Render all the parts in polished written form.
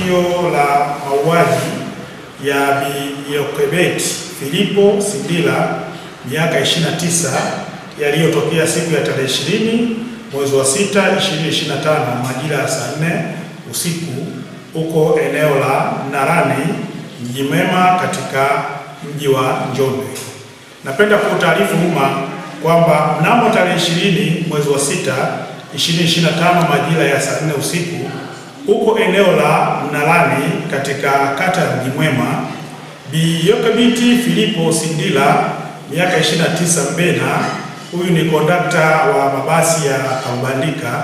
tukio la mauaji ya Bi Yokebet Filipo Sindila miaka 29 yaliyotokea siku ya tarehe 20 mwezi wa 6 2025 majira ya saa 4 usiku huko eneo la Mnarani Mji Mwema katika mji wa Njombe. Napenda kutaarifu umma kwamba mnamo tarehe 20 mwezi wa 6 2025 majira ya saa 4 usiku huko eneo la Mnarani katika kata ya Mji Mwema, Bi Yokebet Filipo Sindila miaka 29 Mbena, huyu ni kondakta wa mabasi ya Kambandika,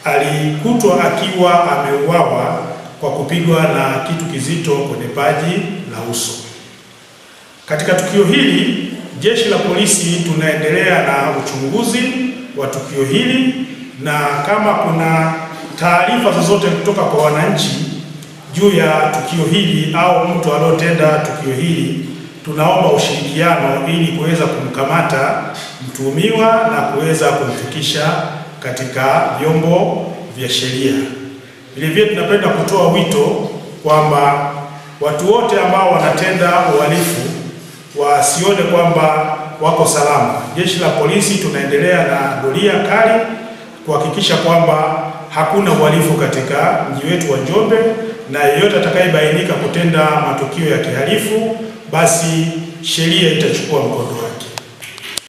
alikutwa akiwa ameuawa kwa kupigwa na kitu kizito kwenye paji la uso. Katika tukio hili, jeshi la polisi tunaendelea na uchunguzi wa tukio hili, na kama kuna taarifa zozote kutoka kwa wananchi juu ya tukio hili au mtu aliyotenda tukio hili, tunaomba ushirikiano ili kuweza kumkamata mtuhumiwa na kuweza kumfikisha katika vyombo vya sheria. Vilevile tunapenda kutoa wito kwamba watu wote ambao wanatenda uhalifu wasione kwamba wako salama. Jeshi la polisi tunaendelea na doria kali kuhakikisha kwamba hakuna uhalifu katika mji wetu wa Njombe, na yeyote atakayebainika kutenda matukio ya kihalifu basi sheria itachukua mkondo wake.